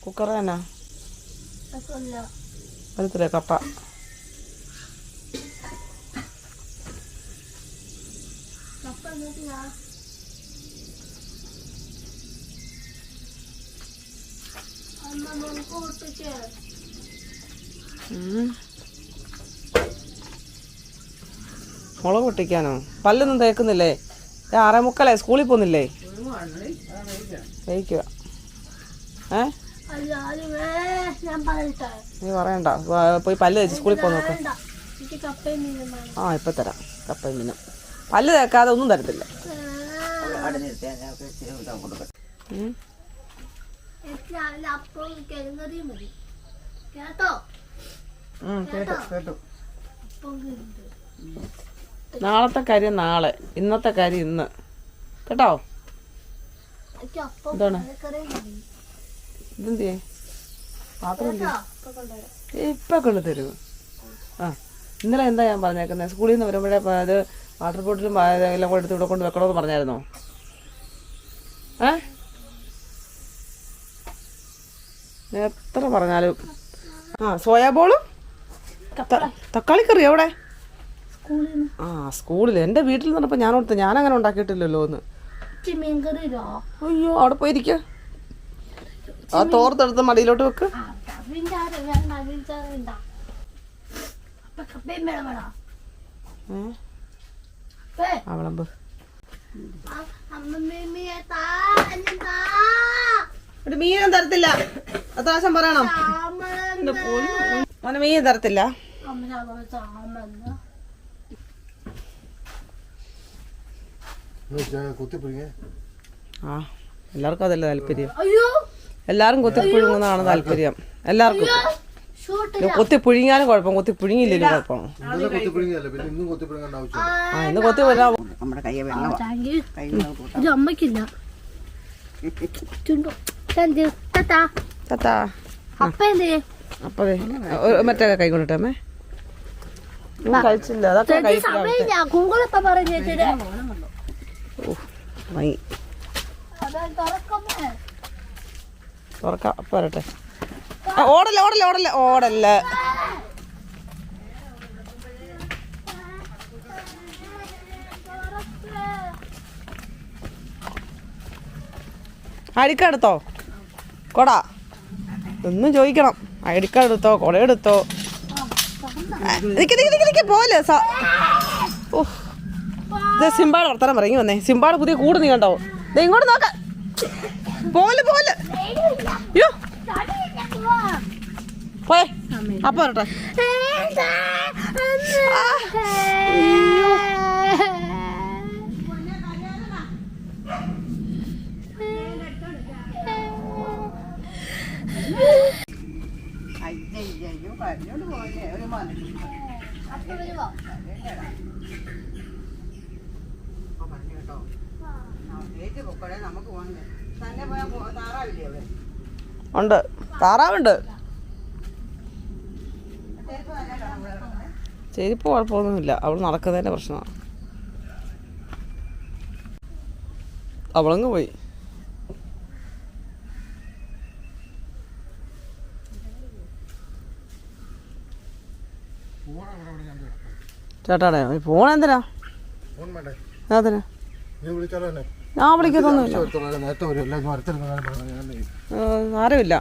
Cooker തന്നെ വലുത്തില്ലേ കപ്പ. മുളക് പൊട്ടിക്കാനോ? പല്ലൊന്നും തേക്കുന്നില്ലേ? 6:45 സ്കൂളിൽ പോകുന്നില്ലേ? കഴിക്കുക. നീ പറയണ്ട, പോയി പല്ല് തേച്ച് സ്കൂളിൽ പോകാൻ നോക്കാം. ഇപ്പം തരാം കപ്പയും മീനും. പല്ല് തേക്കാതെ ഒന്നും തരത്തില്ല. നാളത്തെ കാര്യം നാളെ, ഇന്നത്തെ കാര്യം ഇന്ന്. കേട്ടോ? എന്താണ് ഇതെന്തിയേ? പാത്രം ഇപ്പം കൊണ്ട് തരുമോ? ഇന്നലെ എന്താ ഞാൻ പറഞ്ഞേക്കുന്നത്? സ്കൂളിൽ നിന്ന് വരുമ്പോഴേ അത് വാട്ടർ ബോട്ടിലും എല്ലാം കൂടെ എടുത്ത് ഇവിടെ കൊണ്ട് വെക്കണമെന്ന് പറഞ്ഞായിരുന്നോ? എത്ര പറഞ്ഞാലും. സോയാബോളും തക്കാളിക്കറി എവിടെ? സ്കൂളിൽ. എൻ്റെ വീട്ടിൽ നിന്നപ്പോൾ ഞാൻ ഓർത്ത് ഞാനങ്ങനെ ഉണ്ടാക്കിയിട്ടില്ലല്ലോ ഒന്ന്. അയ്യോ, അവിടെ പോയിരിക്ക. ആ തോർത്തെടുത്ത് മടിയിലോട്ട് വെക്ക്. അവളമ്പ് ഒരു മീനും തരത്തില്ല. അത്യാവശ്യം പറയണം. മോനെ മീൻ തരത്തില്ല. എല്ലാവർക്കും അതല്ലേ താല്പര്യം. എല്ലാരും കൊത്തിപ്പുഴുങ്ങുന്നതാണ് താല്പര്യം എല്ലാവർക്കും. കൊത്തി പുഴുങ്ങിയാലും കുഴപ്പം, കൊത്തി പുഴുങ്ങിയില്ലെങ്കിലും കുഴപ്പമാണ്. ഇന്ന് കൊത്തി അമ്മക്കില്ല. അപ്പേ മറ്റേ കൈ കൊണ്ടിട്ടമ്മേ കഴിച്ചില്ല. അതൊക്കെ തുറക്കാം. അപ്പൊ വരട്ടെ. ഓടല്ലേ ഓടല്ലേ ഓടല്ലേ ഓടല്ലേ. ഐ ഡി കാർഡ് എടുത്തോ? കൊട ഒന്നും ചോദിക്കണം. ഐ ഡി കാർഡ് എടുത്തോ? കൊട എടുത്തോ? പോലെ സിംബാട് വർത്തനം പറയും വന്നേ. സിംബാട് പുതിയ കൂട് നീ കണ്ടോ? ഇങ്ങോട്ട് നോക്ക. പോലെ പോലെ പോയെ. അപ്പൊ വരട്ടെ. ഉണ്ട്, താറാവുണ്ട്. ചെരുപ്പ് കുഴപ്പമൊന്നുമില്ല. അവൾ നടക്കുന്നതിൻ്റെ പ്രശ്നമാണ്. അവളങ്ങ് പോയി. ചേട്ടാടെ ഫോൺ എന്തിനാ? അതിനാ ഞാൻ വിളിക്കത്തൊന്നുമില്ല. ആരുമില്ല.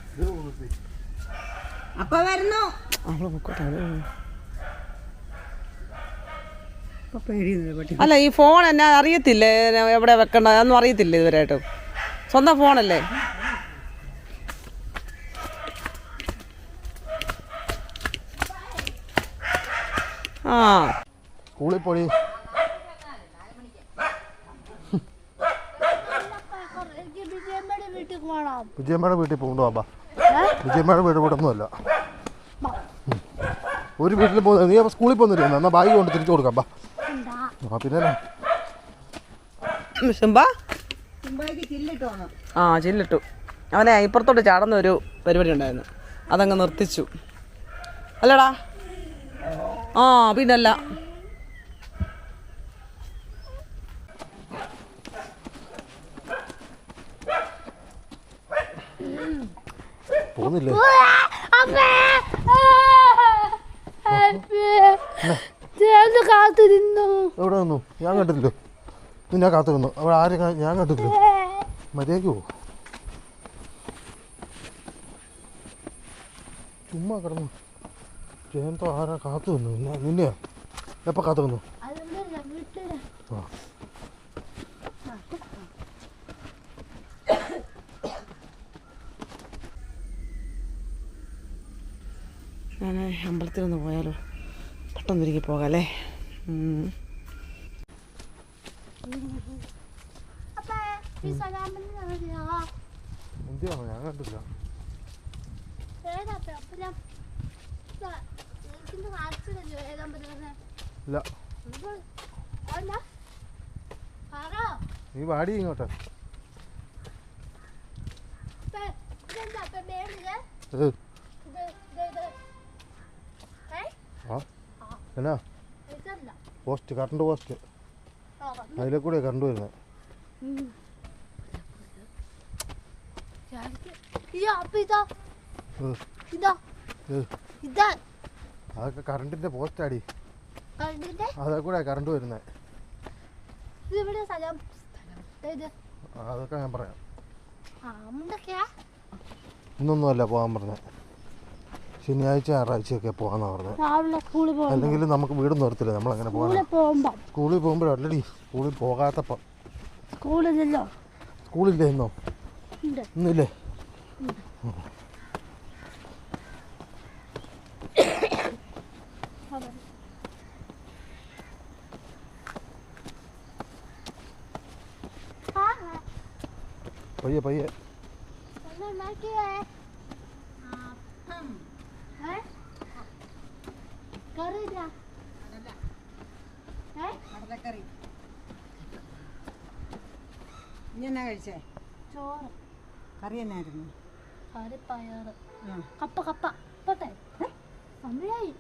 അവള് പൊക്കോട്ടെ. അല്ല, ഈ ഫോൺ എന്നാ അറിയത്തില്ലേ എവിടെ വെക്കണ്ട? അതൊന്നും അറിയത്തില്ല ഇതുവരെയായിട്ടും. സ്വന്തം ഫോണല്ലേ? സ്കൂളിൽ പോയി. വിജയമ്മയുടെ വീട്ടിൽ പോകണ്ടോ? അബ്ബാ, വിജയമ്മയുടെ വീട് ഇവിടെ ഒന്നുമല്ല. ഒരു വീട്ടിൽ പോകുന്നത്. നീ സ്കൂളിൽ പോകുന്നില്ല? എന്നാൽ ബാഗ് കൊണ്ട് തിരിച്ചു കൊടുക്കാം. ബാ. പിന്നെ ചില്ലിട്ടു. അവനെ ഇപ്പുറത്തോട്ട് ചാടുന്ന ഒരു പരിപാടി ഉണ്ടായിരുന്നു. അതങ്ങ് നിർത്തിച്ചു. അല്ലടാ? പിന്നല്ല. പോകുന്നില്ലേ? കാത്തിരുന്നു. എവിടെ നിന്നു? ഞാൻ കണ്ടില്ലോ. നിന്നെ കാത്തിരുന്നു. അവിടെ ആരും ഞാൻ കണ്ടില്ലോ. മര്യാദയ്ക്ക് പോകും. ചുമ്മാ കിടന്നു. ജയന്തോ ആരാ കാത്തു നിന്നു? നിന്നെയാ? എപ്പോൾ കാത്തു നിന്നു? ആ ഞാൻ അമ്പലത്തിലൊന്ന് പോയാലോ? പെട്ടെന്ന് തിരികെ പോകാം അല്ലേ? എന്തിയാണോ? ഞാൻ കണ്ടില്ല. ഇല്ല. നീ വാടി ഇങ്ങോട്ട്. ആ എന്നാ പോസ്റ്റ്, കറണ്ട് പോസ്റ്റ്, അതിലെ കൂടെ കറണ്ട് വരുന്നത്. അതൊക്കെ കറണ്ടിന്റെ പോസ്റ്റാടി. അതേ കൂടെ കറണ്ട് വരുന്നത്. അതൊക്കെ ഞാൻ പറയാം. ഇന്നൊന്നുമല്ല പോകാൻ പറഞ്ഞത്. ശനിയാഴ്ച ഞായറാഴ്ചയൊക്കെ പോകാന്നാ പറഞ്ഞത്. അല്ലെങ്കിൽ നമുക്ക് വീടൊന്നും വരത്തില്ല. നമ്മളങ്ങനെ പോകാൻ സ്കൂളിൽ പോകുമ്പോഴും ഓൾറെഡി സ്കൂളിൽ പോകാത്തപ്പം. സ്കൂളില്ലേ ഇന്നോ? ഇന്നില്ലേ? പയ്യെ പയ്യെ. എന്നാ കഴിച്ചേ? ചോറ്. കറി എന്നായിരുന്നു? കറി പയറ്. കപ്പ കപ്പ. പോട്ടെ. സമയായി.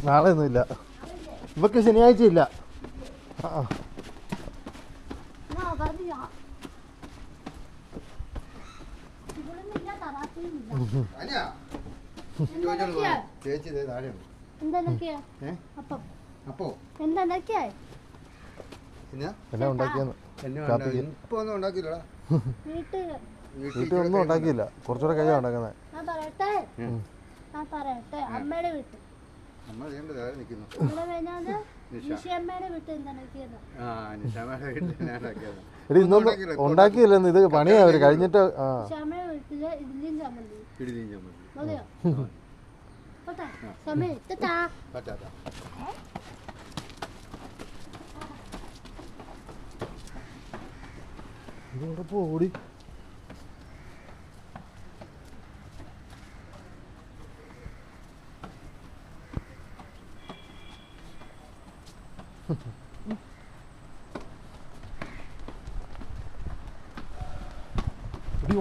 നാളെ ഒന്നുമില്ല. ഇവക്ക് ശനിയാഴ്ച ഇല്ല. വീട്ടിലൊന്നും ഉണ്ടാക്കിയില്ല. കുറച്ചുകൂടെ കഴിയാ ഉണ്ടാക്കുന്നത്. അമ്മയുടെ വീട്ടിൽ എടി ഇന്നൊന്നും ഉണ്ടാക്കിയില്ലെന്ന്. ഇത് പണിയാ അവര് കഴിഞ്ഞിട്ട്. ഇതോടെ പോടി.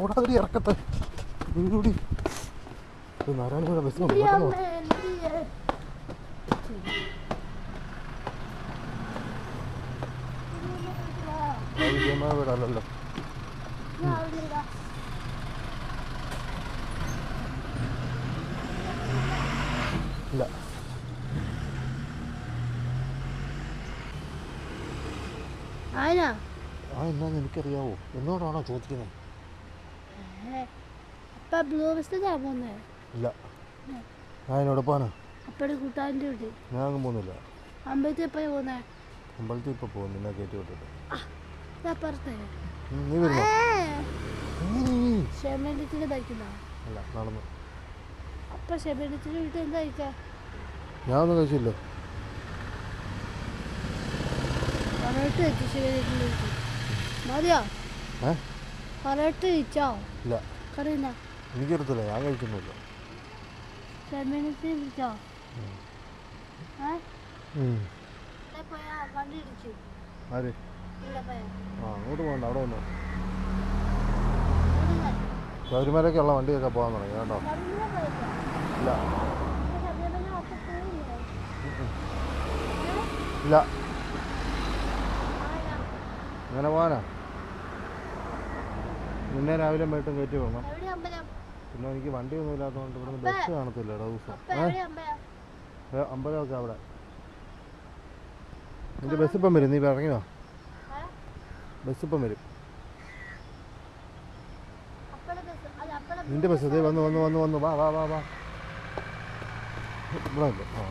ഓടാതി ഇറക്കത്തെ വീടി. നാരായണ ബസ് വീടല്ലോ. ഇല്ല. എന്നാന്ന് എനിക്കറിയാവോ? എന്നോടാണോ ചോദിക്കുന്നത്? ഇല്ല. ഞാൻ എന്നോട് പോകാനാ. ഞാൻ അങ്ങ് പോകുന്നില്ല. അമ്പലത്തിൽ പോയി പോന്നേ. അമ്പലത്തിൽ ഇപ്പൊ പോകും. നിന്നെ കയറ്റി വിട്ടിട്ട്. നീ വരുന്നോ? അല്ല, നടന്നു. ഞാൻ ഒന്നും കഴിച്ചില്ല. ഇല്ല, എനിക്കറിയത്തില്ല. ഞാൻ കഴിക്കുന്നില്ല. ആര്? ആ, അങ്ങോട്ട് പോകണ്ട. അവിടെ വന്നു. ശബരിമലയ്ക്കുള്ള വണ്ടിയൊക്കെ പോകാൻ തുടങ്ങി കേട്ടോ. ഇല്ല ഇല്ല. അങ്ങനെ പോകാനാ? നിന്നെ രാവിലെ വൈകിട്ടും കയറ്റി പോകണം. എവിടെ അമ്പലം? പിന്നെ എനിക്ക് വണ്ടിയൊന്നും ഇല്ലാത്തതുകൊണ്ട് ഇവിടുന്ന് ബസ് കാണത്തില്ല ദിവസം. അപ്പ എവിടെ അമ്പലം? അമ്പലമൊക്കെ അവിടെ. നിന്റെ ബസ് ഇപ്പം വരും, നീ ഇറങ്ങിയോ? ബസ് ഇപ്പം വരും. നിന്റെ ബസ് വന്ന് വന്ന് വന്ന് വന്ന് വാ വാ വാ വാ. ഇവിടെ ഉണ്ട്. ആ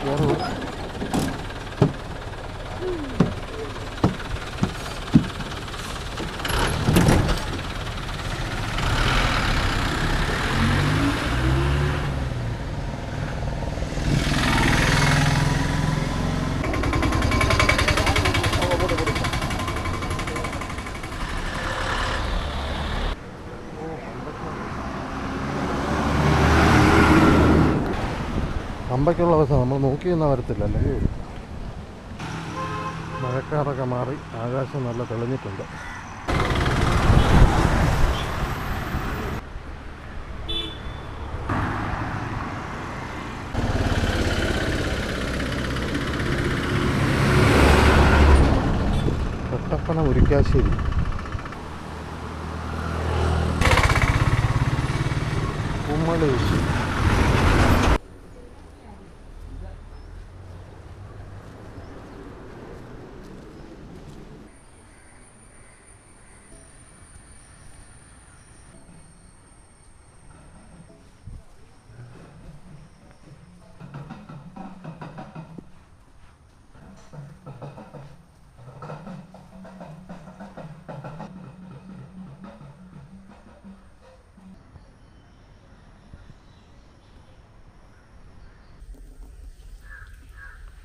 കയറുക. അമ്പയ്ക്കുള്ള അവസ്ഥ നമ്മൾ നോക്കിയൊന്നും വരത്തില്ല. അല്ലെങ്കിൽ മഴക്കാറൊക്കെ മാറി ആകാശം നല്ല തെളിഞ്ഞിട്ടുണ്ട്. കട്ടപ്പന മുരിക്കാശ്ശേരി. കുമ്മളേശ്ശി.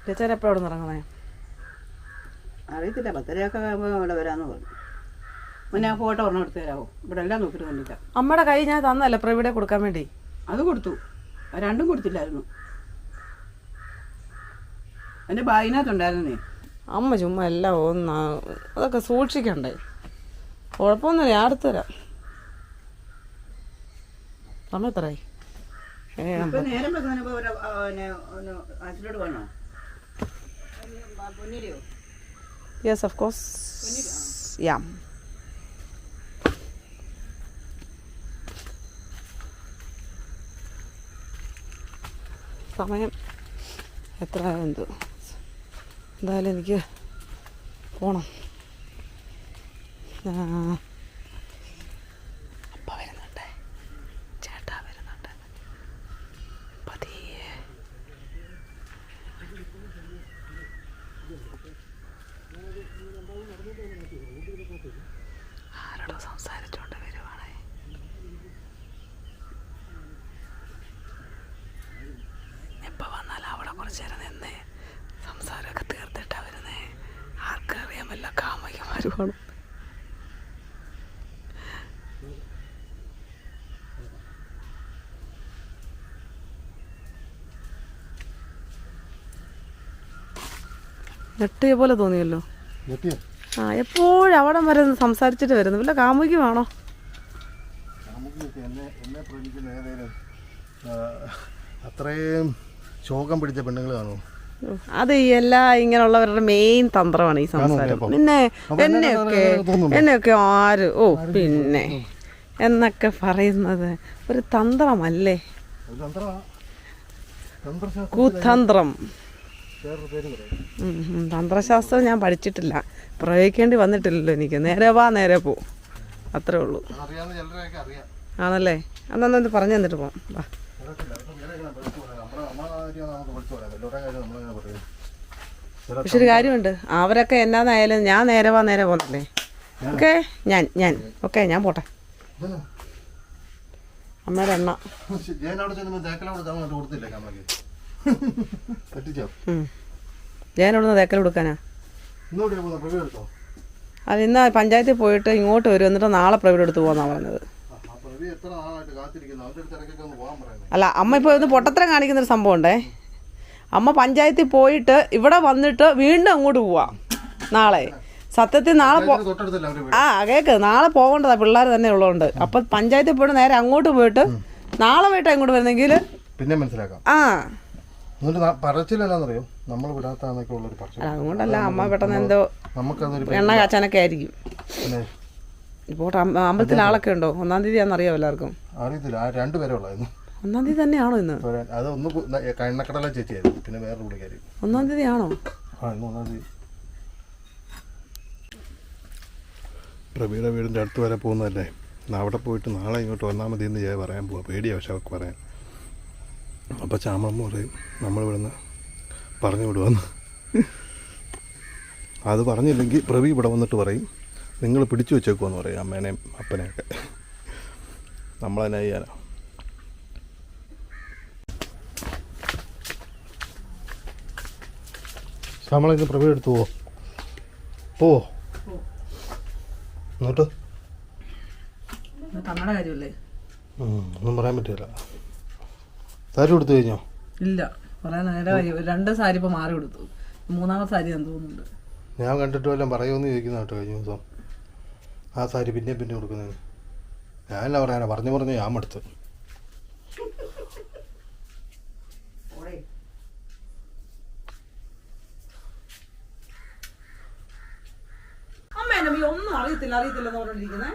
ചേച്ചൻ എപ്പോഴും അവിടെ നിന്ന് ഇറങ്ങണേ? അറിയത്തില്ല, 10:30 ആകുമ്പോൾ ഇവിടെ വരാമെന്ന് പറഞ്ഞു. മുന്നേ ഫോട്ടോ ഒരെണ്ണം എടുത്ത് തരാമോ? ഇവിടെ എല്ലാം നോക്കിയിട്ട് കണ്ടില്ല. അമ്മയുടെ കൈ ഞാൻ തന്നല്ലേ പ്രവിടെ കൊടുക്കാൻ വേണ്ടി? അത് കൊടുത്തു, രണ്ടും കൊടുത്തില്ലായിരുന്നു. എൻ്റെ ബാഗിനകത്തുണ്ടായിരുന്നേ. അമ്മ ചുമ്മാ എല്ലാം അതൊക്കെ സൂക്ഷിക്കണ്ടേ? കുഴപ്പമൊന്നുമില്ല, ഞാൻ അടുത്ത് തരാം. സമയം എത്രയായി? നേരം ആശുപത്രിയോട് വേണോ? പൊന്നിരിയോ? Yes of course. യാ. സമയം എത്ര എന്ത് എന്തായാലും എനിക്ക് പോണം. അപ്പ വരുന്നുണ്ട്, ചേട്ടാ വരുന്നുണ്ട്. പതിയെ ആരോടോ സംസാരിച്ചോണ്ട് വരുവാണേ. എപ്പോൾ വന്നാലും അവിടെ കുറച്ച് നേരം നിന്നേ സംസാരമൊക്കെ തീർത്തിട്ടാ വരുന്നേ. ആർക്കറിയാൻ വല്ല കാമയ്ക്കുമാരുമാണ്. ഞെട്ടിയ പോലെ തോന്നിയല്ലോ. ആ എപ്പോഴും അവിടെ വരെ സംസാരിച്ചിട്ട് വരുന്നു. വല്ല കാമുകി വേണോ? അത്രയും ശോകം പിടിച്ച പെണ്ണുങ്ങൾ കാണുമോ? അത് എല്ലാ ഇങ്ങനെയുള്ളവരുടെ മെയിൻ തന്ത്രമാണ് ഈ സംസാരം. പിന്നെ എന്നെയൊക്കെ ആര് പിന്നെ എന്നൊക്കെ പറയുന്നത് ഒരു തന്ത്രമല്ലേ? കുതന്ത്രം. തന്ത്രശാസ്ത്രം ഞാൻ പഠിച്ചിട്ടില്ല, പ്രയോഗിക്കേണ്ടി വന്നിട്ടില്ലല്ലോ എനിക്ക്. നേരെ വാ നേരെ പോ, അത്രേ ഉള്ളൂ. ആണല്ലേ? അന്നൊന്ന് പറഞ്ഞു തന്നിട്ട് പോവാം. വാ. പക്ഷെ ഒരു കാര്യമുണ്ട്, അവരൊക്കെ എന്നാന്നായാലും ഞാൻ നേരെ വാ നേരെ പോകുന്നല്ലേ. ഓക്കെ ഞാൻ ഓക്കെ ഞാൻ പോട്ടെ. അമ്മയുടെ എണ്ണ ഞാൻ ഇവിടുന്ന് തേക്കൽ കൊടുക്കാനാ. അത് ഇന്ന് പഞ്ചായത്തിൽ പോയിട്ട് ഇങ്ങോട്ട് വരും, എന്നിട്ട് നാളെ പ്രൈവറ്റ് എടുത്ത് പോകാന്നാ പറഞ്ഞത്. അല്ല, അമ്മ ഇപ്പോൾ ഒന്ന് പൊട്ടത്തരം കാണിക്കുന്നൊരു സംഭവം ഉണ്ടേ. അമ്മ പഞ്ചായത്തിൽ പോയിട്ട് ഇവിടെ വന്നിട്ട് വീണ്ടും അങ്ങോട്ട് പോവാം നാളെ. സത്യത്തിൽ നാളെ കേക്ക് നാളെ പോകേണ്ടതാ, പിള്ളേർ തന്നെ ഉള്ളതുകൊണ്ട്. അപ്പം പഞ്ചായത്തിൽ പോയിട്ട് നേരെ അങ്ങോട്ട് പോയിട്ട് നാളെ പോയിട്ട് അങ്ങോട്ട് വരുന്നെങ്കിൽ പിന്നെ മനസ്സിലാക്കാം. ആ പറച്ചില്ലെന്നറിയോ, നമ്മൾ വിടാത്താന്നൊക്കെ ഉള്ളൊരു പ്രശ്നം. അതുകൊണ്ടല്ല അമ്മ പെട്ടെന്ന് എന്തോ നമുക്കതൊരു എണ്ണ കാച്ചാനൊക്കെ ആയിരിക്കും. പിന്നെ ഇപ്പോൾ അമ്പലത്തിൽ ആളൊക്കെ ഉണ്ടോ? 1-ാം തീയതി ആണെന്നറിയാമോ എല്ലാവർക്കും? അറിയത്തില്ല. ആ 2 പേരേ ഉള്ളായിരുന്നു. 1-ാം തീയതി തന്നെയാണോ ഇന്ന്? അത് ഒന്ന് കണ്ണക്കടല ചേച്ചിയായിരുന്നു, പിന്നെ വേറെ പുള്ളിക്കാരി. 1-ാം തീയതി ആണോ? ആ ഇന്ന് 1-ാം തീയതി. പ്രവീയുടെ വീടിൻ്റെ അടുത്ത് വരെ പോകുന്നതല്ലേ, അവിടെ പോയിട്ട് നാളെ ഇങ്ങോട്ട് വന്നാൽ മതി എന്ന് പറയാൻ പോവാം. പേടിയാണ് പക്ഷെ അവർക്ക് പറയാൻ. അപ്പോൾ ചാമമ്മ പറയും നമ്മളിവിടുന്ന് പറഞ്ഞു വിടുവന്ന്. അത് പറഞ്ഞില്ലെങ്കിൽ പ്രവി ഇവിടെ വന്നിട്ട് പറയും നിങ്ങൾ പിടിച്ചു വെച്ചേക്കുമെന്ന് പറയും അമ്മേനെയും അപ്പനെയൊക്കെ. നമ്മളതിനെ ചെയ്യാനോ. നമ്മളിന്ന് പ്രവി എടുത്തു പോവോ എന്നിട്ട് നമ്മുടെ കാര്യമല്ലേ, ഒന്നും പറയാൻ പറ്റില്ല. സാരി കൊടുത്തു കഴിഞ്ഞോ? ഇല്ല, പറയാൻ നേരമായി. 2 സാരി ഇപ്പോൾ മാറി കൊടുത്തു. 3-ാമത്തെ സാരി എന്ന് തോന്നുന്നുണ്ട്. ഞാൻ കണ്ടിട്ട് വല്ലതും പറയുമെന്ന് ചോദിക്കുന്ന കേട്ടോ കഴിഞ്ഞ ദിവസം. ആ സാരി പിന്നെ കൊടുക്കുന്നതിന് ഞാനല്ല പറയാനാ, പറഞ്ഞ് ഞാൻ മടുത്ത്. അമ്മ എന്നെ ഒന്നും അറിയത്തില്ലെന്ന് പറഞ്ഞിരിക്കുന്നേ.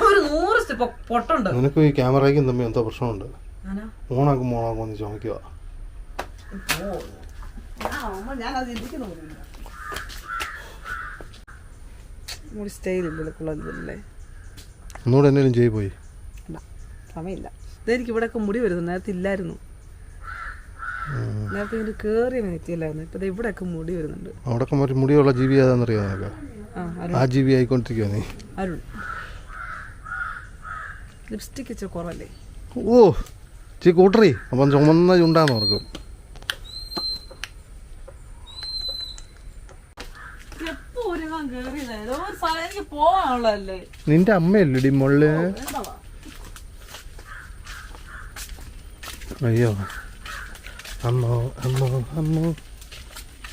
ഒരു 100 സ്റ്റെപ്പ് പൊട്ടുണ്ട്. നിനക്ക് ഈ ക്യാമറയ്ക്കും തമ്മിൽ എന്തോ പ്രശ്നമുണ്ട്. ഓണാക്കും ഒന്ന് ചുമക്കുക. ഒന്നുകൂടെ എന്തെങ്കിലും ചെയ്ത് പോയി. സമയമില്ല. ഇതെനിക്ക് ഇവിടെയൊക്കെ മുടി വരുന്നു. നേരത്തെ ഇല്ലായിരുന്നു. നേരത്തെ ഇങ്ങനെ കയറി എത്തിയില്ലായിരുന്നു. ഇപ്പം ഇവിടെയൊക്കെ മുടി വരുന്നുണ്ട്. അവിടെ മുടിയുള്ള ജീവി ഏതാണെന്നറിയാം നിനക്ക്? ആ ജീവി ആയിക്കൊണ്ടിരിക്കുവോ നീ? അരുൺ, ലിപ്സ്റ്റിക് ഇച്ചിരി കുറവല്ലേ? ഓ ചീ കൂട്ടറി. അപ്പം ചുമന്ന ചുണ്ടാന്ന് ഓർക്കും. നിന്റെ അമ്മയല്ലേ മോള്? അയ്യോ അമ്മോ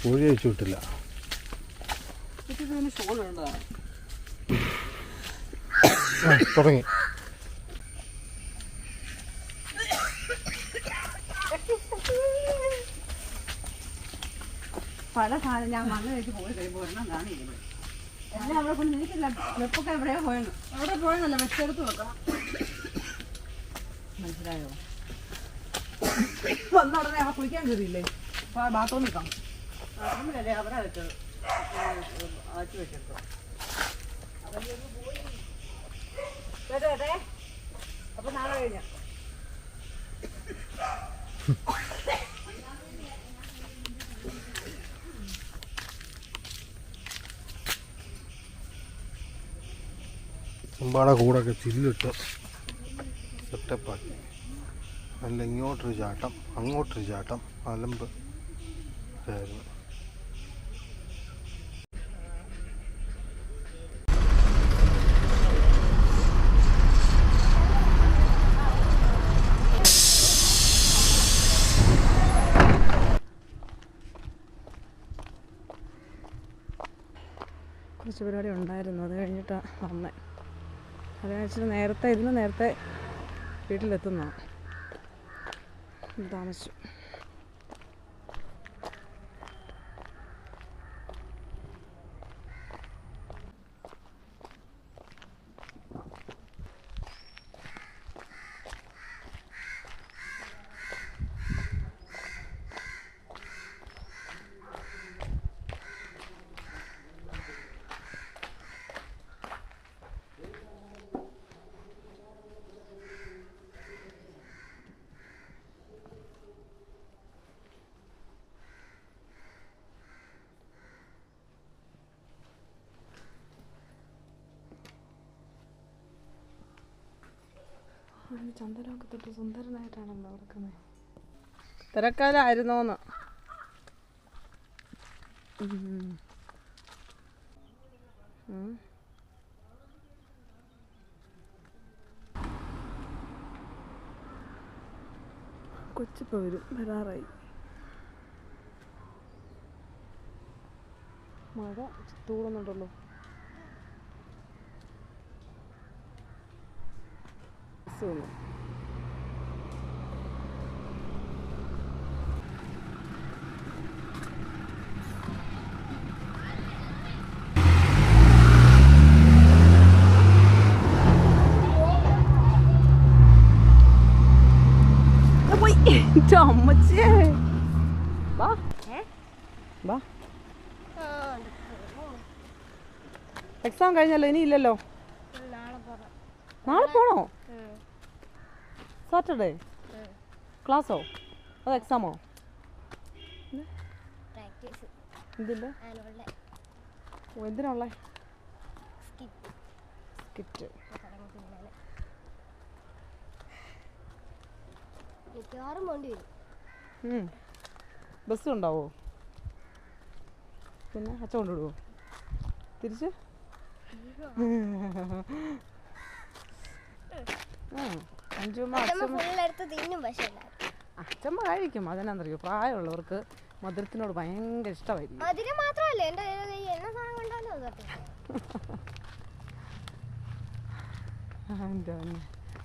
കോഴി അയച്ചു വിട്ടില്ല. തുടങ്ങി. പല സാധനം ഞാൻ വന്ന് കഴിച്ച് പോയി കഴിയുമ്പോൾ ഒരെണ്ണം കാണില്ല. എല്ലാം അവിടെ കൊണ്ട് നീക്കില്ല. വെപ്പൊക്കെ എവിടെയോ പോയെന്ന്. അവിടെ പോയെന്നല്ല, വെച്ചെടുത്ത് വെക്കണം. മനസ്സിലായോ? വന്ന ഉടനെ അവ കുളിക്കാൻ കയറിയില്ലേ? ബാത്റൂമിൽ കാണും. ബാത്റൂമിലല്ലേ അവരെ വെച്ചത്, ആറ്റി വെച്ചെടുത്തു. കേട്ടെ അപ്പൊ നാളെ കഴിഞ്ഞ അമ്പാടെ കൂടൊക്കെ ചില്ലിട്ട് സെറ്റപ്പാക്കി. അല്ല ഇങ്ങോട്ടൊരു ചാട്ടം അങ്ങോട്ടൊരു ചാട്ടം അലമ്പ് ആയിരുന്നു. കുറച്ച് പരിപാടി ഉണ്ടായിരുന്നു, അത് കഴിഞ്ഞിട്ടാണ് വന്നത്. അത് കഴിച്ചിട്ട് നേരത്തെ വീട്ടിലെത്തുന്നതാണ്. താമസിച്ചു. ചന്ദനമൊക്കെ തൊട്ട് സുന്ദരനായിട്ടാണല്ലോ നടക്കുന്നത്. തിരക്കാലായിരുന്നോന്ന്. കൊച്ചിപ്പോ വരാറായി. മഴ തൂടുന്നുണ്ടല്ലോ. എൻ്റെ അമ്മച്ചിയെ വാ വാ എക്സാം കഴിഞ്ഞല്ലോ ഇനി ഇല്ലല്ലോ നാളെ പോകാം. നാളെ പോണോ സാറ്റർഡേ ക്ലാസ്സോ അതോ എക്സാമോ പ്രാക്ടീസ് എന്തില്ല ആനുവൽ ഡേ ഓ എന്തിനാ സ്കിറ്റ് സ്കിറ്റ് മിക്കവാറും പോണ്ടി വരും. ബസ് ഉണ്ടാവോ പിന്നെ അച്ഛൻ കൊണ്ടുവിടുവോ തിരിച്ച് അഞ്ചുമ്മ അച്ഛമ്മ ഫുള്ളെടുത്ത് തിന്നും പക്ഷേ അച്ഛമ്മ കഴിക്കും അതെന്നാന്നറിയോ പ്രായമുള്ളവർക്ക് മധുരത്തിനോട് ഭയങ്കര ഇഷ്ടമായിരിക്കും അതിന് മാത്രമല്ല എൻ്റെ എണ്ണ സാധനം കൊണ്ടാലും എൻ്റെ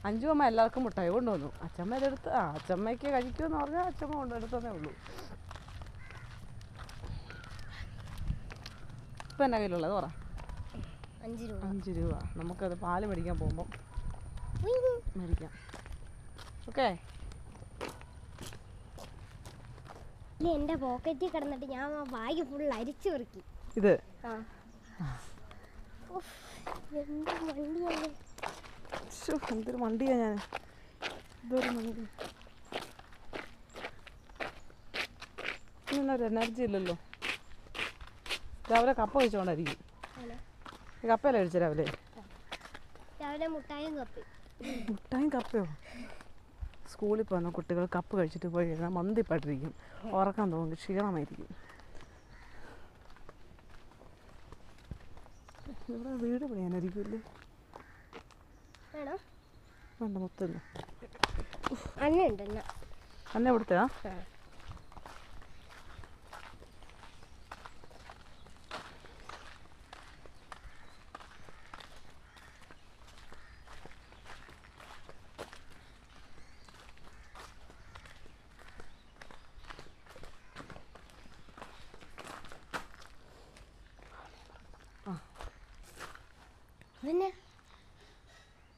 അഞ്ചുമ്മ എല്ലാവർക്കും മുട്ടായി കൊണ്ടുവന്നു അച്ഛമ്മ ഇതെടുത്ത് അച്ഛമ്മയ്ക്ക് കഴിക്കുമെന്ന് പറഞ്ഞാൽ അച്ഛമ്മ കൊണ്ടെടുത്തതേ ഉള്ളൂ ഇപ്പം എൻ്റെ കയ്യിലുള്ളത് പറ 5 രൂപ 5 രൂപ നമുക്കത് പാല് മേടിക്കാൻ പോകുമ്പം മേടിക്കാം ഓക്കെ എൻ്റെ പോക്കറ്റിൽ കിടന്നിട്ട് ഞാൻ ബാഗ് ഫുൾ അരിച്ചു പെറുക്കി. ഇത് എന്തൊരു വണ്ടിയാ ഞാൻ ഇതൊരു വണ്ടി ഇന്നൊരു എനർജി ഇല്ലല്ലോ രാവിലെ കപ്പ കഴിച്ചോണ്ടായിരിക്കും കപ്പയല്ലേ കഴിച്ച രാവിലെ രാവിലെ മുട്ടായും കപ്പി മുട്ടായും കപ്പയോ സ്കൂളിൽ പോകുന്ന കുട്ടികൾ കപ്പ് കഴിച്ചിട്ട് പോയി കഴിഞ്ഞാൽ മന്തിപ്പായിട്ടിരിക്കും ഉറക്കാൻ തോന്നും ക്ഷീണമായിരിക്കും ഇവിടെ വീട് പണിയാനായിരിക്കുമല്ലേ വേണ്ട മൊത്തം അന്നുണ്ട് അന്നെ ഇവിടുത്തെ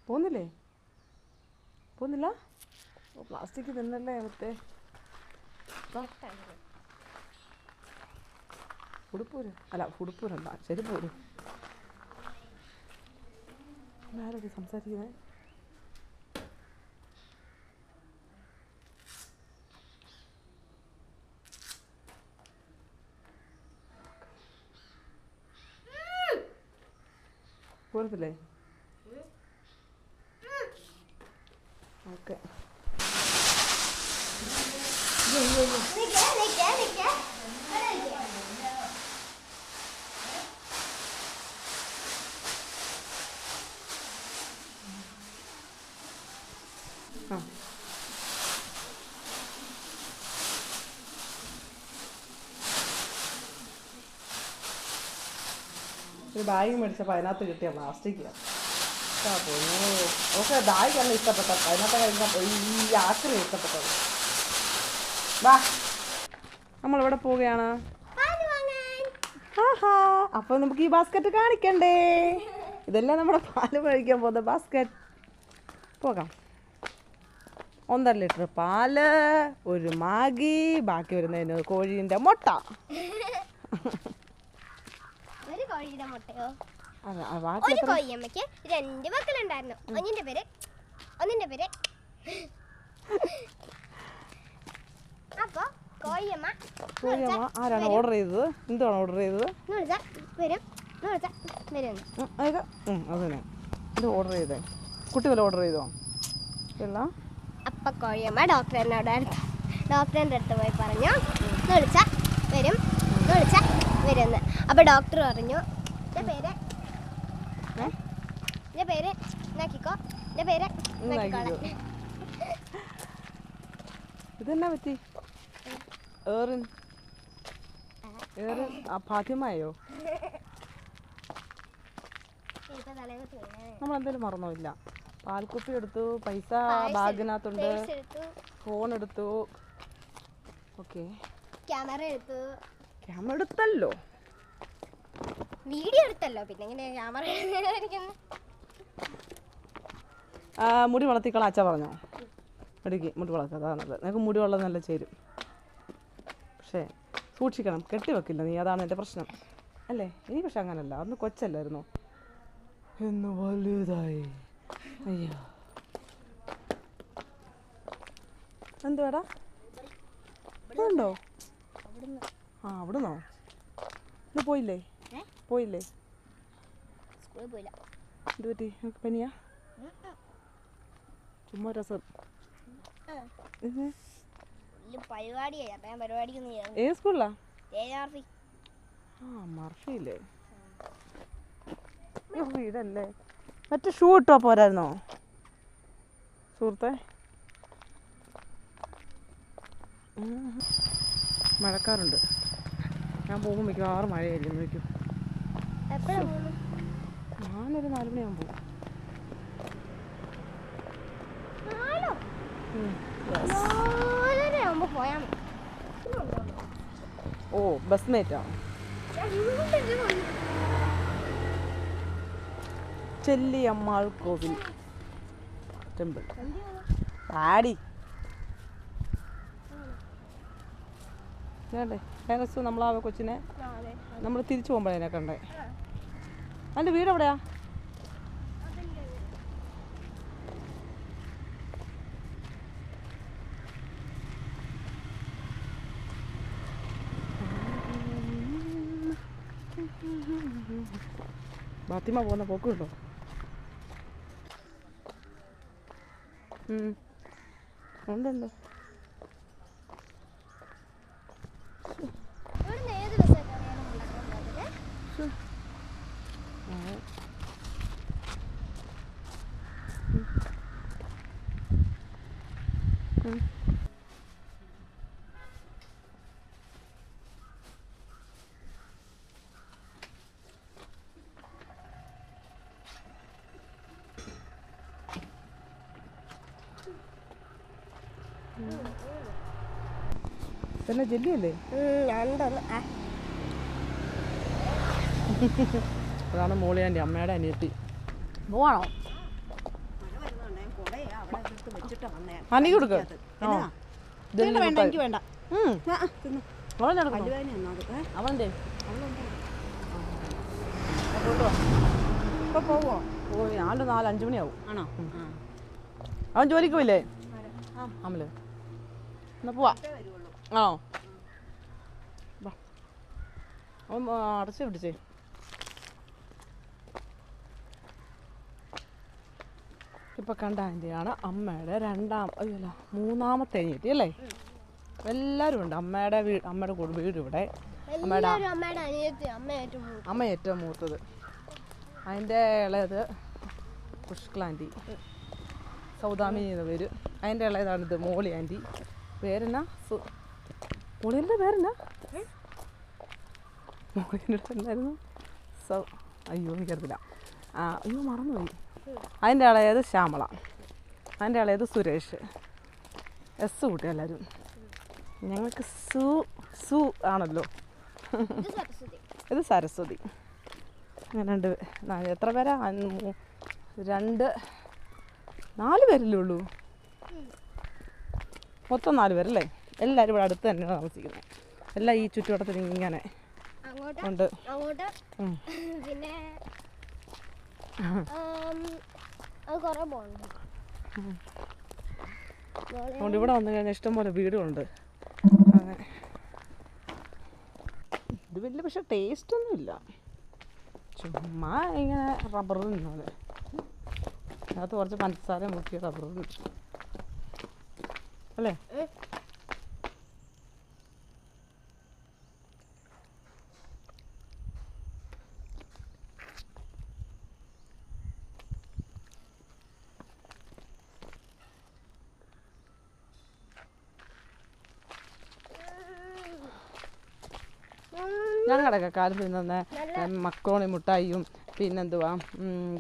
പോന്നില്ലേ പോന്നില്ല പ്ലാസ്റ്റിക് തിന്നല്ലേ മറ്റേ ഉടുപ്പൂര് അല്ല ഉടുപ്പൂരല്ല ചെരുപ്പൂര് ആരൊക്കെ സംസാരിക്കുന്നത് പോരത്തില്ലേ ഓക്കെ ഒരു ബാഗ് മേടിച്ചപ്പോൾ അതിനകത്ത് കിട്ടിയ പ്ലാസ്റ്റിക് ഓക്കെ ബാഗല്ല ഇഷ്ടപ്പെട്ട അതിനകത്ത് കഴിഞ്ഞപ്പോൾ ഈ ആക്രി ഇഷ്ടപ്പെട്ടത് വാ നമ്മളിവിടെ പോവുകയാണ് ആഹാ അപ്പോൾ നമുക്ക് ഈ ബാസ്ക്കറ്റ് കാണിക്കണ്ടേ ഇതെല്ലാം നമ്മുടെ പാല് കഴിക്കാൻ പോകുന്ന ബാസ്ക്കറ്റ് പോകാം 1.5 ലിറ്റർ പാല് ഒരു മാഗി ബാക്കി വരുന്നതിന് കോഴീൻ്റെ മുട്ട ഒരു കോഴിയുടെ മുട്ടയോ ബാക്കി ഒരു കോഴിയമ്മയ്ക്ക് 2 മക്കളുണ്ടായിരുന്നു ഒന്നിന്റെ പേര് അപ്പൊ കോഴിയമ്മ ആരാണ് ഓർഡർ ചെയ്തത് എന്താണ് ഓർഡർ ചെയ്തത് വരും അതന്നെ ഇത് ഓർഡർ ചെയ്തേ കുട്ടി വല്ല ഓർഡർ ചെയ്തോ ഇല്ല അപ്പൊ കോഴിയമ്മ ഡോക്ടറിന്റെ അടുത്ത് പോയി പറഞ്ഞു വരും വരുമെന്ന്. അപ്പൊ ഡോക്ടർ പറഞ്ഞു എന്റെ പേര് നോക്കിക്കോ ഇതെന്നാ പറ്റി ഏറിൻ ഫാത്തിമയോ നമ്മളെന്തെങ്കിലും മറന്നോ ഇല്ല പാൽക്കുപ്പി എടുത്തു പൈസ ബാഗിനകത്തുണ്ട് ഫോൺ എടുത്തു ഓക്കെ ക്യാമറ എടുത്തല്ലോ വീഡിയോ എടുത്തല്ലോ പിന്നെ എങ്ങനെ ക്യാമറ മുടി വളർത്തിക്കള അച്ഛ പറഞ്ഞോ ഇടുക്കി മുടി വളർത്തുക, അതാണ് നല്ലത്. നിനക്ക് മുടി വെള്ളം നല്ല ചേരും. പക്ഷേ സൂക്ഷിക്കണം, കെട്ടി വെക്കില്ല നീ, അതാണ് എൻ്റെ പ്രശ്നം അല്ലേ? ഇനി പക്ഷെ അങ്ങനല്ല, അന്ന് കൊച്ചല്ലായിരുന്നോ, എന്ന് വലുതായി. അയ്യോ എന്തുവാടാ ഉണ്ടോ? ആ അവിടുന്നോ? ഇന്ന് പോയില്ലേ? പോയില്ലേ? സ്കൂളിൽ പോയില്ല. എന്ത് പറ്റി? നമുക്ക് പനിയാ? ചുമ്മാ രസം. പരിപാടിയായി, അപ്പം ഞാൻ പരിപാടിക്കൊന്നും ചെയ്യാം. ഏത് സ്കൂളിലാ? ആ മർഫിയില്ലേ? വീടല്ലേ. മറ്റേ ഷൂ ഇട്ടോ പോരായിരുന്നോ സുഹൃത്തെ? മഴക്കാറുണ്ട്. ഞാൻ പോകുമ്പോൾ മിക്കവാറും മഴയായിരിക്കും. നോക്കും, ഞാനൊരു 4 മണിയാകുമ്പോൾ പോയാൽ ഓ ബസ് മേറ്റാ. ചെല്ലിയമ്മാൾ കോവിൽ ടെമ്പിൾ. ആടി വേണ്ടേ? കഴിഞ്ഞ നമ്മൾ ആ കൊച്ചിനെ നമ്മൾ തിരിച്ചു പോകുമ്പോഴതിനെ കണ്ടേ. അതിൻ്റെ വീട് എവിടെയാ? ഫാത്തിമ പോകുന്ന പോക്കുണ്ടോ? ഉണ്ടുണ്ട്. തന്നെ ജെല്ലിയല്ലേ? അതാണ് മോളിയാൻ്റെ അമ്മയുടെ അനിയത്തി. പോവാണോ? അനിക്ക് കൊടുക്ക. എനിക്ക് വേണ്ട. അവൻ്റെ ഇപ്പൊ പോവോ? ഓ ഞാനൊരു 4-5 മണിയാവും. ആണോ? അവൻ ജോലിക്ക് പോയില്ലേ? അമല് എന്നാ പോവാ. ആണോ? അവൻ അടച്ചു പിടിച്ചേ. ഇപ്പം കണ്ട ആൻ്റിയാണ് അമ്മയുടെ മൂന്നാമത്തെ അനിയത്തി അല്ലേ? എല്ലാവരും ഉണ്ട്. അമ്മയുടെ വീട് ഇവിടെ. അമ്മ ഏറ്റവും മൂത്തത്. അതിൻ്റെ ഇളയത് പുഷ്കല ആൻറ്റി, സൗദാമിനി എന്ന പേര്. അതിൻ്റെ ഇളയതാണിത് മോളി ആൻറ്റി. പേരെന്നാ? മോളിൻ്റെ പേരെന്നാ? മോളിൻ്റെ എന്തായിരുന്നു? അയ്യോ എനിക്കറിയില്ല. അയ്യോ മറന്നുപോയി. അതിൻ്റെ ഇളയത് ശ്യാമള, അതിൻ്റെ ഇളയത് സുരേഷ്. എസ് കൂട്ടി എല്ലാവരും. ഞങ്ങൾക്ക് സു ആണല്ലോ. ഇത് സരസ്വതി. അങ്ങനെ എത്ര പേരാ? 4 പേരല്ലേ ഉള്ളൂ? മൊത്തം 4 പേരല്ലേ? എല്ലാവരും ഇവിടെ അടുത്ത് തന്നെയാണ് താമസിക്കുന്നത്. എല്ലാം ഈ ചുറ്റുവട്ടത്തിൽ ഇങ്ങനെ ഉണ്ട്. പിന്നെ അതുകൊണ്ട് ഇവിടെ വന്നു കഴിഞ്ഞാൽ ഇഷ്ടംപോലെ വീടുകളുണ്ട്. അങ്ങനെ ഇത് വലിയ പക്ഷെ ടേസ്റ്റൊന്നും ഇല്ല. ചുമ്മാ ഇങ്ങനെ റബ്ബർ തിന്നത്. അതിനകത്ത് കുറച്ച് പഞ്ചസാര മുക്കിയ റബ്ബർ അല്ലേ? ഞങ്ങളുടെയൊക്കെ കാലത്ത് തിന്നുന്ന മക്രോണി മുട്ടായിയും പിന്നെന്തുവാ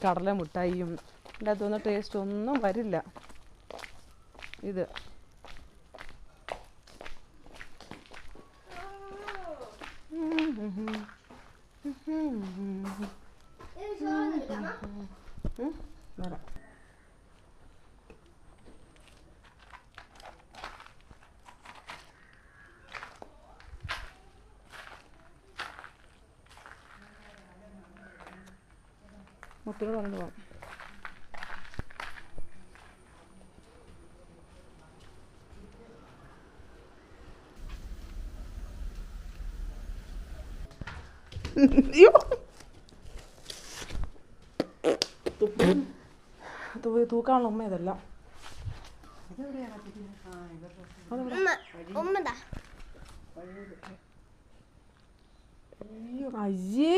കടല മുട്ടായിയും ഇതിൻ്റെ അകത്തൊന്നും ടേസ്റ്റ് ഒന്നും വരില്ല. ഇത് വരാം. മുത്തിനോട് പറഞ്ഞിട്ട് പോകാം. അയ്യോ തൂക്കാനുള്ള ഉമ്മ ഇതെല്ലാം. അയ്യേ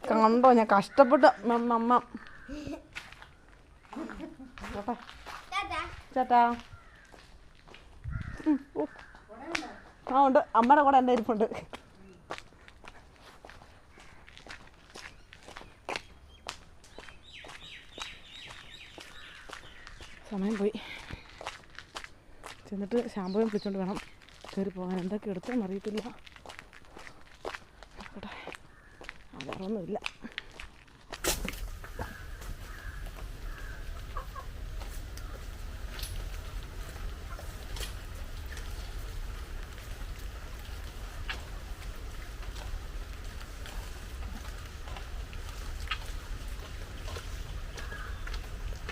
കണ്ടോ ഞാൻ കഷ്ടപ്പെട്ട് അമ്മ. ചേട്ടാ ആ ഉണ്ട്, അമ്മയുടെ കൂടെ എൻ്റെ ഇരിപ്പുണ്ട്. സമയം പോയി. ചെന്നിട്ട് ഷാമ്പൂയും പിടിച്ചോണ്ട് വേണം കയറി പോകാൻ. എന്തൊക്കെ എടുത്തെന്ന് അറിയത്തില്ല. അതൊന്നുമില്ല.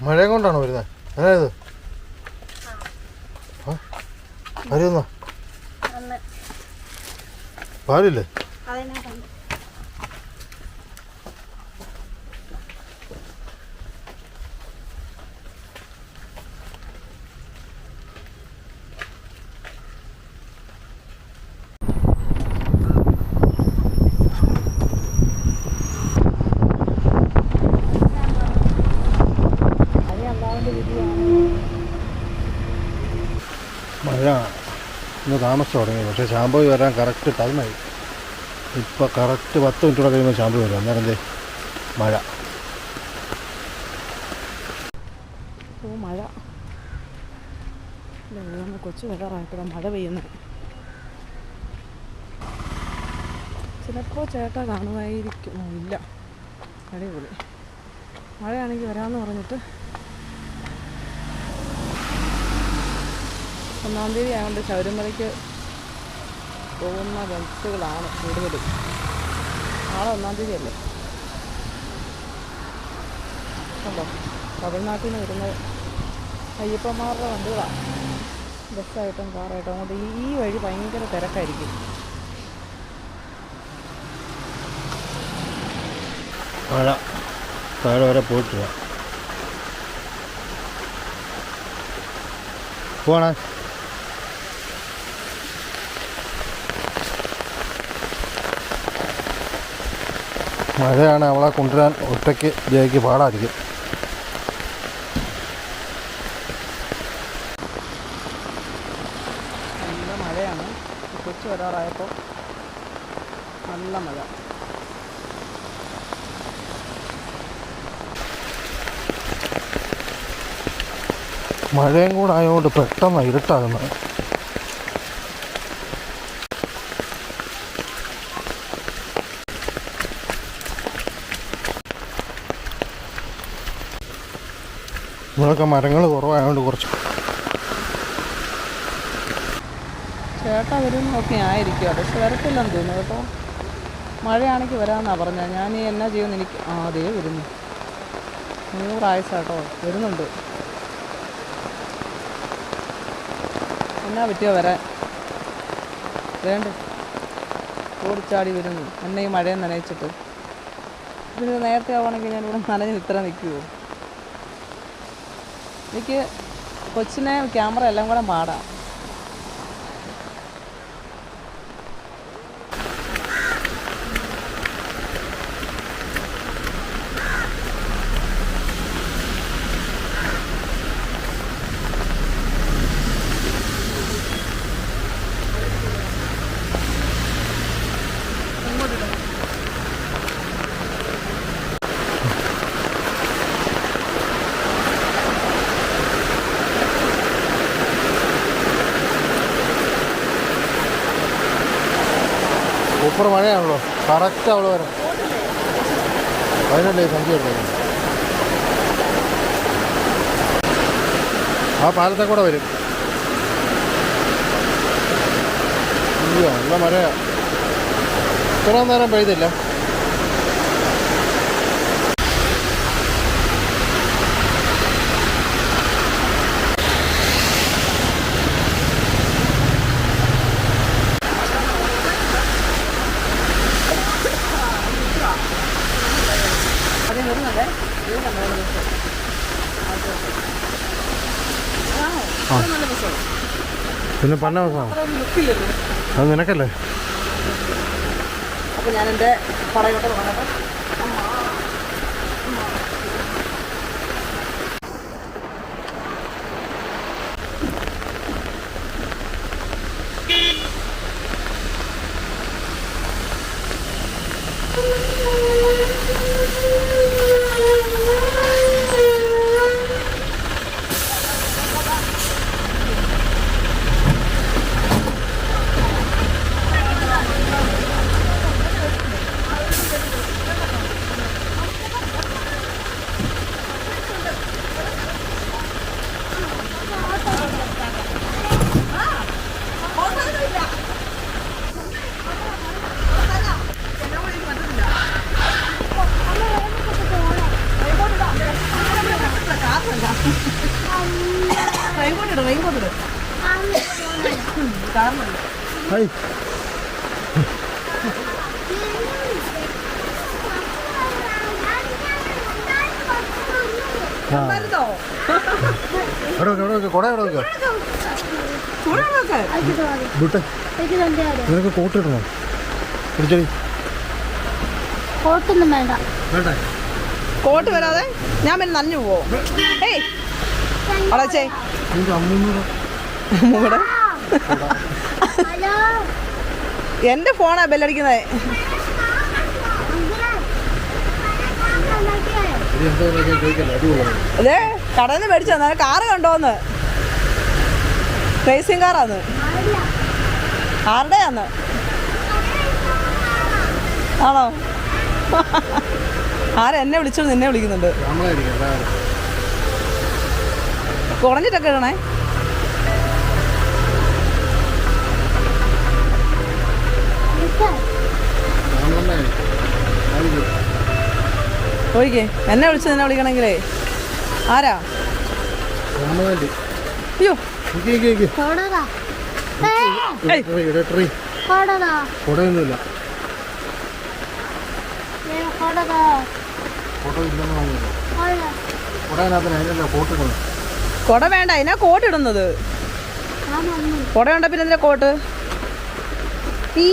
മഴയും കൊണ്ടാണോ വരുന്നത്? അതായത് വരുന്നോ പാടില്ലേ? മഴ ഇന്ന് താമസം തുടങ്ങി. പക്ഷേ ഷാമ്പൂ വരാൻ കറക്റ്റ് ടൈമായി. ഇപ്പോൾ കറക്റ്റ് 10 മിനിറ്റ് കൂടെ കഴിയുമ്പോൾ ഷാമ്പൂ വരും. അന്നേരം എന്തേ മഴ. ഓ മഴ കൊച്ചു വരാറായപ്പോഴാണ് മഴ പെയ്യുന്നത്. ചിലപ്പോൾ ചേട്ടാ കാണുമായിരിക്കും. ഇല്ല, അടിപൊളി മഴയാണെങ്കിൽ വരാമെന്ന് പറഞ്ഞിട്ട് 1-ാം തീയതി ആയതുകൊണ്ട് ശബരിമലയ്ക്ക് പോകുന്ന ബസ്സുകളാണ് കൂടുതലും. നാളെ 1-ാം തീയതി അല്ലേ. കണ്ടോ, തമിഴ്നാട്ടിൽ നിന്ന് വരുന്ന അയ്യപ്പന്മാരുടെ വണ്ടികളാണ്. ബസ്സായിട്ടും കാറായിട്ടും അങ്ങോട്ട് ഈ വഴി ഭയങ്കര തിരക്കായിരിക്കും. മഴ താഴെ വരെ പോയിട്ടില്ല. പോണേ മഴയാണ്. അവളെ കൊണ്ടുവരാൻ ഒറ്റയ്ക്ക് ജയിക്ക് പാടായിരിക്കും. നല്ല മഴയാണ്. കൊച്ചു വരാറായപ്പോൾ നല്ല മഴ. മഴയും കൂടെ ആയതുകൊണ്ട് പെട്ടെന്ന് ഇരുട്ടാകുന്നത്. ഇവിടെയൊക്കെ മരങ്ങൾ കുറവായതുകൊണ്ട് കുറച്ച് ചേട്ടാ വരുന്നൊക്കെ ആയിരിക്കും. പക്ഷെ വരത്തില്ലെന്ന് തോന്നുന്നു കേട്ടോ. മഴയാണെങ്കിൽ വരാമെന്നാണ് പറഞ്ഞത്. ഞാൻ ഈ എന്നാ ചെയ്യുമെന്ന് എനിക്ക് അതേ വരുന്നു. 100 ആയുസാട്ടോ വരുന്നുണ്ട്. എന്നാ പറ്റിയോ വരാൻ? വേണ്ട, ഓടിച്ചാടി വരുന്നു. എന്നെ ഈ മഴയും നനയിച്ചിട്ട്. ഇതിന് നേരത്തെ ആവുകയാണെങ്കിൽ ഞാനിവിടെ നനഞ്ഞ് ഇത്ര നിൽക്കുമോ? എനിക്ക് കൊച്ചിനെ ക്യാമറ എല്ലാം കൂടെ പാടാം. സൂപ്പർ മഴയാണല്ലോ. കറക്റ്റ് അവൾ വരാം. അതിനല്ലേ സന്ധ്യ ഉള്ളത്. ആ പാലത്തെ കൂടെ വരും. അയ്യോ നല്ല മഴയാണ്. ഇത്രയും നേരം പെയ്തില്ല. നല്ല രസമാണ്. പിന്നെ പന്ന ദിവസമാണ് അത്ര ഒരു ലുക്കില്ലല്ലോ. അത് നിനക്കല്ലേ. അപ്പോൾ ഞാൻ എൻ്റെ പറയോട്ട് തുടങ്ങട്ടെ. ഹായ്. കൊട എവിടെ വെക്കുക? നിനക്ക് കോട്ട് ഇടണോ? പിടിച്ചടി. കോട്ടൊന്നും വേണ്ട. വേണ്ടേ? കോട്ട് വരാതെ ഞാൻ പിന്നെ നനഞ്ഞു പോവോ? ഏയ് അടച്ചേ നിന്റെ അമ്മൂമ്മ മൂടെ. ഹലോ എൻ്റെ ഫോണാ ബെല്ലടിക്കുന്നത്. അതെ കടയിൽ നിന്ന് മേടിച്ചു തന്നെ കാറ് കണ്ടോന്ന്. റേസിംഗ് കാറാന്ന്. ആരുടെയാന്ന്? ആണോ? ആരെന്നെ വിളിച്ചോ? നിന്നെ വിളിക്കുന്നുണ്ട്. കുറഞ്ഞിട്ടൊക്കെ ഇടണേ. ഒഴിക്കേ എന്നെ വിളിച്ച് നിന്നെ വിളിക്കണമെങ്കിലേ ആരാ? അയ്യോ കൊടയൊന്നുമില്ല. കൊട വേണ്ട, അതിനാ കോട്ട് ഇടുന്നത്. കൊട ഉണ്ട പിന്നെ എന്തിനാ കോട്ട്? ഈ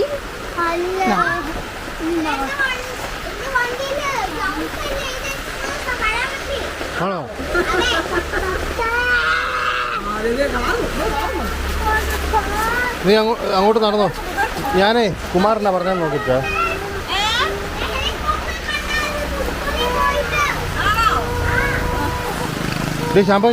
ആണോ? നീ അങ്ങോട്ട് നടന്നോ. ഞാനേ കുമാരനാ പറഞ്ഞാൽ നോക്കിട്ടോ. ശാമ്പോ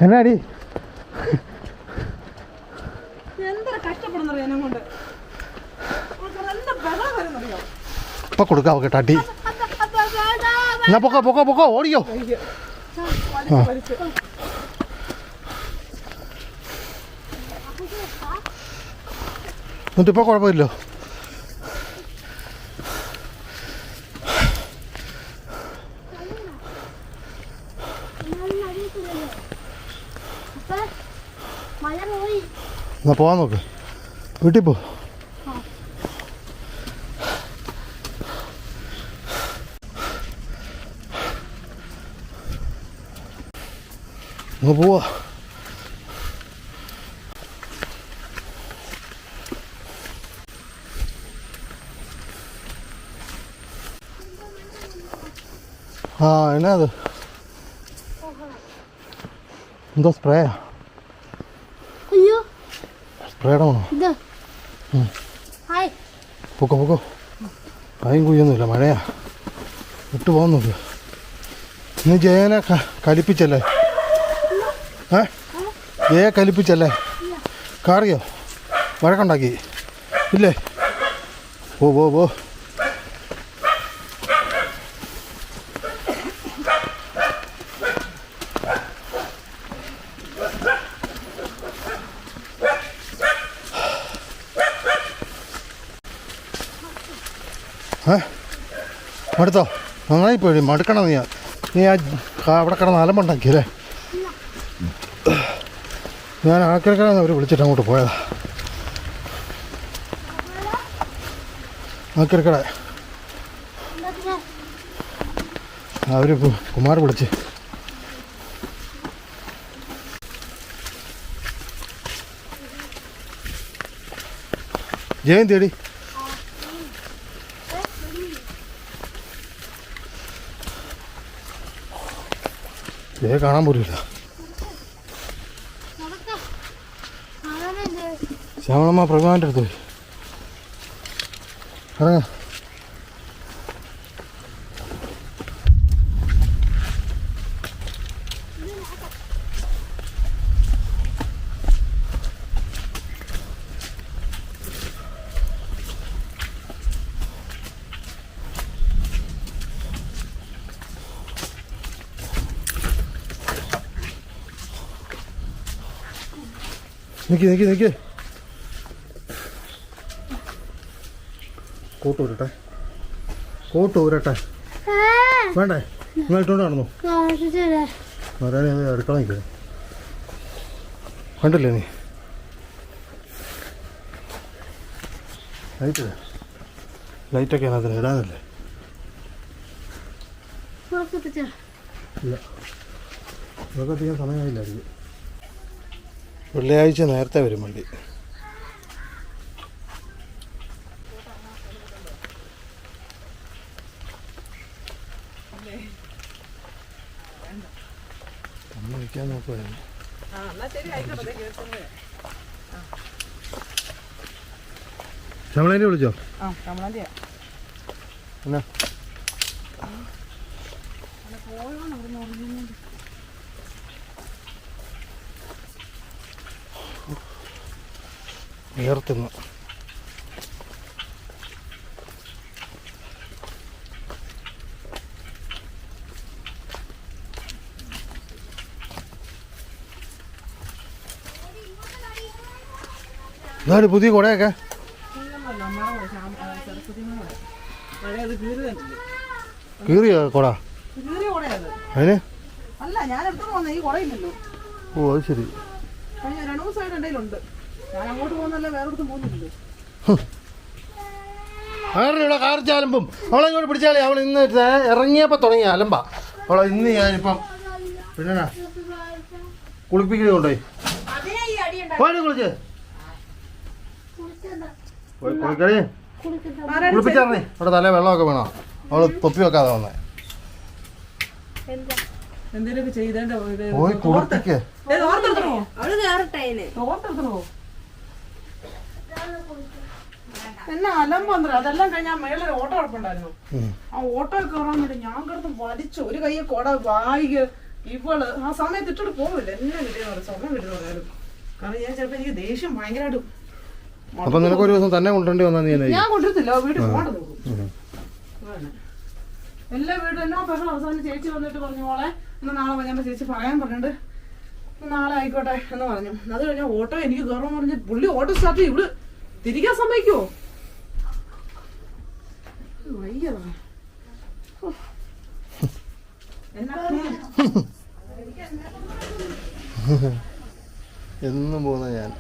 എന്നാടി ഇപ്പൊ കൊടുക്കാം. ഓക്കെ ടട്ടി എന്നാ പൊക്കോ പൊക്കോ പൊക്കോ ഓടിക്കോ. എന്നിട്ട് ഇപ്പൊ കുഴപ്പമില്ലോ. എന്നാ പോവാൻ നോക്ക്. വീട്ടിൽ പോ. പോവാ. എന്നാ അത്? എന്തോ സ്പ്രേയാ? സ്പ്രേയുടെ വേണോ? പൊക്കോ പൊക്കോ. കായും കുയ്യൊന്നുമില്ല, മഴയാ. വിട്ടു പോകാൻ നോക്ക്. നീ ജയനെ കലിപ്പിച്ചല്ലേ? ജയ കലിപ്പിച്ചല്ലേ? കാറിയോ? വഴക്കുണ്ടാക്കി ഇല്ലേ? പോ പോ പോ. മടുത്തോ? നന്നായി പോയി. മടുക്കണം നീ. നീ അവിടെ കിടന്ന് അലമ്പുണ്ടാക്കിയല്ലേ? ഞാൻ ആക്രിക്കടന്ന് അവർ വിളിച്ചിട്ട് അങ്ങോട്ട് പോയതാ. ആക്രിക്കട അവർ കുമാർ വിളിച്ച്. ജയൻ തേടി ജയ കാണാൻ പോലില്ല. ശ്യാമളമ്മ പ്രഭുവാൻ്റെ അടുത്ത് പോയി. ഇറങ്ങ. നിക്ക് കോട്ട് ഊരട്ടെ വേണ്ടേ? നിങ്ങൾ ഇട്ടുകൊണ്ട് നടന്നു വരാനേ. അത് അടുക്കള നിൽക്കുക കണ്ടില്ലേ നീ? ലൈറ്റൊക്കെ അതിന് ഇടാനല്ലേ? ഇല്ല, ഇതൊക്കെ ചെയ്യാൻ സമയമായില്ലായിരിക്കും. വെള്ളിയാഴ്ച നേരത്തെ വരും വണ്ടി. വയ്ക്കാൻ നോക്കുമായിരുന്നു. ശ്യാമളേനെ വിളിച്ചോ? എന്നാ ഉയർത്തുന്നു. ഇതാണ് പുതിയ കുടയൊക്കെ. കീറിയോ കുട? അതിന് അല്ല, ഞാൻ എടുത്തോണ്ട് വന്ന ഈ കുടയില്ലല്ലോ. ഓ അത് ശരി. കഴിഞ്ഞ 2 ദിവസമായിട്ട് എൻ്റെ കയ്യിലുണ്ട്. ഞാൻ അങ്ങോട്ട് പോകുന്നല്ല, വേറെ അടുത്തും പോകുന്നില്ലല്ലോ. അങ്ങനെ ഇവിടെ കാർച്ച അലമ്പും. അവളെങ്ങോട്ട് പിടിച്ചാലേ അവൾ ഇന്ന് ഇറങ്ങിയപ്പോൾ തുടങ്ങിയ അലമ്പാ. അവളെ ഇന്ന് ഞാനിപ്പം പിന്നെ കുളിപ്പിക്കുന്നത് കൊണ്ടുപോയി. പോയി കുളിച്ച് കുളിക്കണേ. കുളിപ്പിച്ചറിഞ്ഞേ. അവിടെ തലേ വെള്ളമൊക്കെ വേണോ? അവള് തൊപ്പി വെക്കാതെ വന്നേ. എന്തെങ്കിലുമൊക്കെ ചെയ്തേണ്ട പോയി കുളിപ്പിക്കേ. എന്നാ അലമ്പന്തര. അതെല്ലാം കഴിഞ്ഞാൽ മേളിൽ ഓട്ടോ കിടപ്പുണ്ടായിരുന്നു. ആ ഓട്ടോ കയറാൻ വേണ്ടി ഞാൻ കിടന്ന് വലിച്ചു. ഒരു കയ്യെ കൊട ബാഗ്. ഇവള് ആ സമയത്ത് ഇട്ടിട്ട് പോവില്ല. എന്നെ കിട്ടിയെന്ന് പറയും, സ്വർണ്ണം കിട്ടിയെന്ന് പറയാനും. കാരണം ഞാൻ ചിലപ്പോ എനിക്ക് ദേഷ്യം ഭയങ്കരമായിട്ട്. അപ്പൊ നിനക്ക് ഒരു ദിവസം തന്നെ കൊണ്ടുവരേണ്ടി വന്നാ നീ? ഞാൻ കൊണ്ടിരുത്തില്ല, വീട്ടിൽ പോകണ്ട നോക്കും. എല്ലാ വീടും എല്ലാ ബഹളം. അവസാനം ചേച്ചി വന്നിട്ട് പറഞ്ഞു, മോളെ എന്നാ നാളെ ഞാൻ ചേച്ചി പറയാൻ പറഞ്ഞിട്ട് നാളെ ആയിക്കോട്ടെ എന്ന് പറഞ്ഞു. അത് കഴിഞ്ഞാൽ ഓട്ടോ എനിക്ക് കയറാൻ പറഞ്ഞ് പുള്ളി ഓട്ടോ സ്റ്റാർട്ട് ചെയ്യും. ഇവിടെ തിരിക്കാൻ സമ്മതിക്കുമോ? വയ്യതാ. എന്നും പോകുന്ന ഞാൻ